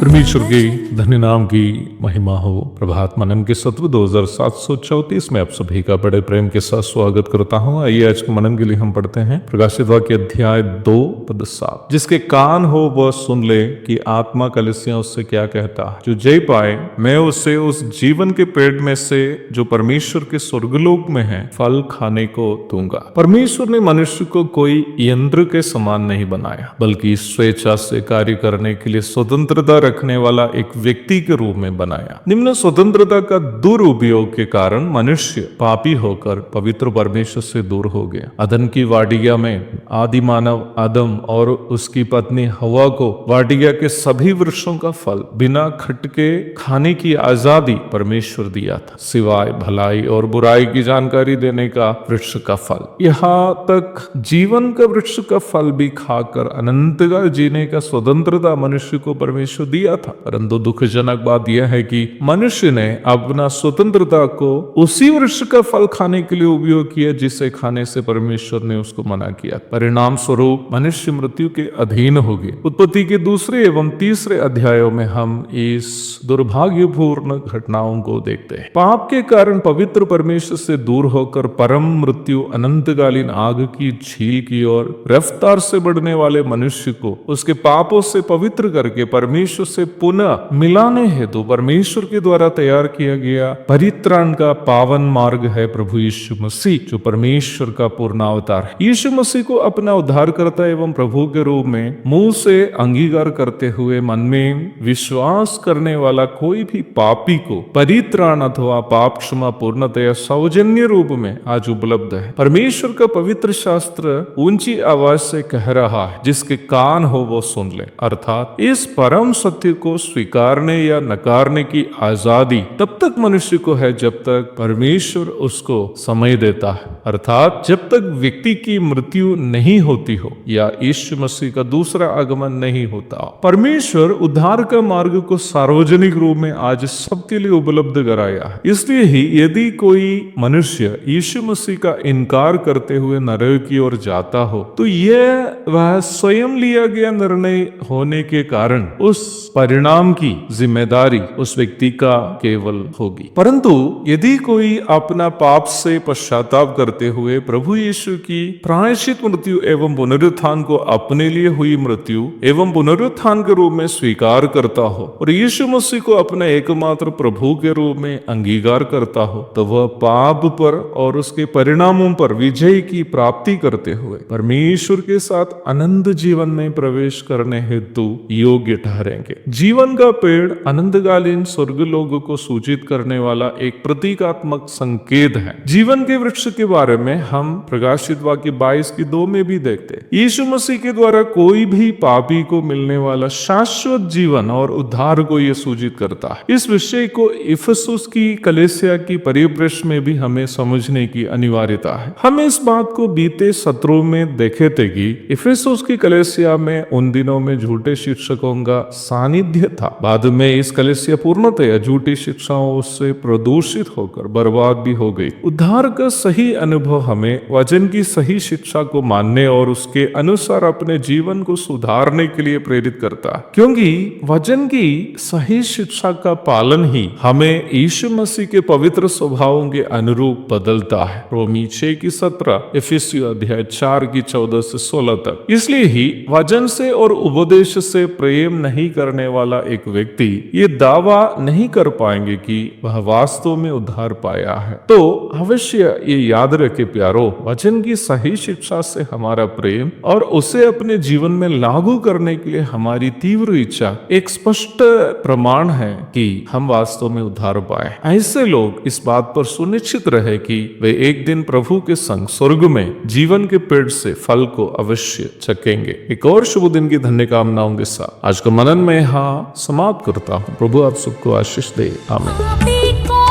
परमेश्वर के धन्य नाम की महिमा हो। प्रभात मनन के सत्व 2734 में आप सभी का बड़े प्रेम के साथ स्वागत करता हूं। आइए आज के मनन के लिए हम पढ़ते हैं प्रकाशित वाक्य अध्याय 2 पद 7। जिसके कान हो वह सुन ले कि आत्मा कलीसियां उससे क्या कहता है। जो जय पाए मैं उसे उस जीवन के पेड़ में से जो परमेश्वर के स्वर्गलोक में है फल खाने को दूंगा। परमेश्वर ने मनुष्य को कोई यंत्र के समान नहीं बनाया, बल्कि स्वेच्छा से कार्य करने के लिए स्वतंत्रता रखने वाला एक व्यक्ति के रूप में बनाया। निम्न स्वतंत्रता का दुरुपयोग के कारण मनुष्य पापी होकर पवित्र परमेश्वर से दूर हो गया। अदन की वाटिका में आदि मानव आदम और उसकी पत्नी हवा को वाटिका के सभी वृक्षों का फल बिना खटके खाने की आजादी परमेश्वर दिया था, सिवाय भलाई और बुराई की जानकारी देने का वृक्ष का फल। यहाँ तक जीवन का वृक्ष का फल भी खाकर अनंतकाल जीने का स्वतंत्रता मनुष्य को परमेश्वर दिया था। परंतु दुखजनक बात यह है कि मनुष्य ने अपना स्वतंत्रता को उसी वृक्ष का फल खाने के लिए उपयोग किया जिसे खाने से परमेश्वर ने उसको मना किया। परिणाम स्वरूप मनुष्य मृत्यु के अधीन हो गए। उत्पत्ति के 2 एवं 3 अध्यायों में हम इस दुर्भाग्यपूर्ण घटनाओं को देखते हैं। पाप के कारण पवित्र परमेश्वर से दूर होकर परम मृत्यु अनंतकालीन आग की झील की ओर रफ्तार से बढ़ने वाले मनुष्य को उसके पापों से पवित्र करके परमेश्वर से पुनः मिलाने हेतु परमेश्वर के द्वारा तैयार किया गया परित्राण का पावन मार्ग है प्रभु यीशु मसीह, जो परमेश्वर का पूर्ण अवतार है। यीशु मसीह को अपना उद्धारकर्ता एवं प्रभु के रूप में मुंह से अंगीकार करते हुए मन में विश्वास करने वाला कोई भी पापी को परित्राण अथवा पाप क्षमा पूर्णतया सौजन्य रूप में आज उपलब्ध है। परमेश्वर का पवित्र शास्त्र ऊंची आवाज से कह रहा है, जिसके कान हो वो सुन ले। अर्थात इस परम सत्य को स्वीकारने या नकारने की आजादी तब तक मनुष्य को है जब तक परमेश्वर उसको समय देता है, अर्थात जब तक व्यक्ति की मृत्यु नहीं होती हो या यीशु मसीह का दूसरा आगमन नहीं होता। परमेश्वर उद्धार का मार्ग को सार्वजनिक रूप में आज सबके लिए उपलब्ध कराया है। इसलिए ही यदि कोई मनुष्य यीशु मसीह का इनकार करते हुए नरक की ओर जाता हो तो यह वह स्वयं लिया गया निर्णय होने के कारण उस परिणाम की जिम्मेदारी उस व्यक्ति का केवल होगी। परंतु यदि कोई अपना पाप से पश्चाताप करते हुए प्रभु यीशु की प्रायश्चित मृत्यु एवं पुनरुत्थान को अपने लिए हुई मृत्यु एवं पुनरुत्थान के रूप में स्वीकार करता हो और यीशु मसीह को अपने एकमात्र प्रभु के रूप में अंगीकार करता हो, तो वह पाप पर और उसके परिणामों पर विजय की प्राप्ति करते हुए परमेश्वर के साथ अनंत जीवन में प्रवेश करने हेतु योग्य ठहरेंगे। जीवन का पेड़ अनंतकालीन स्वर्गलोक को सूचित करने वाला एक प्रतीकात्मक संकेत है। जीवन के वृक्ष के बारे में हम प्रकाशित वाक्य 22:2 में भी देखते हैं। यीशु मसीह के द्वारा कोई भी पापी को मिलने वाला शाश्वत जीवन और उद्धार को यह सूचित करता है। इस विषय को इफिसुस की कलीसिया की परिप्रेक्ष्य में भी हमें समझने की अनिवार्यता है। हम इस बात को बीते सत्रों में देखे थे कि इफिसुस की कलीसिया में उन दिनों में झूठे शिक्षकों का सानिध्य था। बाद में इस कलीसिया पूर्णतया झूठी शिक्षाओं से प्रदूषित होकर बर्बाद भी हो गई। उद्धार का सही अनुभव हमें वचन की सही शिक्षा को मानने और उसके अनुसार अपने जीवन को सुधारने के लिए प्रेरित करता है, क्योंकि वचन की सही शिक्षा का पालन ही हमें यीशु मसीह के पवित्र स्वभावों के अनुरूप बदलता है। रोमी 6:17, इफिसियों अध्याय 4:14 से 16 तक। इसलिए ही वचन से और उपदेश से प्रेम नहीं करने वाला एक व्यक्ति व्यक्ति ये दावा नहीं कर पाएंगे कि वह वास्तव में उद्धार पाया है। तो अवश्य ये याद रखे प्यारो, वचन की सही शिक्षा से हमारा प्रेम और उसे अपने जीवन में लागू करने के लिए हमारी तीव्र इच्छा एक स्पष्ट प्रमाण है कि हम वास्तव में उद्धार पाए। ऐसे लोग इस बात पर सुनिश्चित रहे कि वे एक दिन प्रभु के संग स्वर्ग में जीवन के पेड़ से फल को अवश्य चखेंगे। एक और शुभ दिन की धन्य कामनाओं के साथ आज का मनन में यहाँ समाप्त करता हूँ। प्रभु आप सबको आशीष दे। आमीन।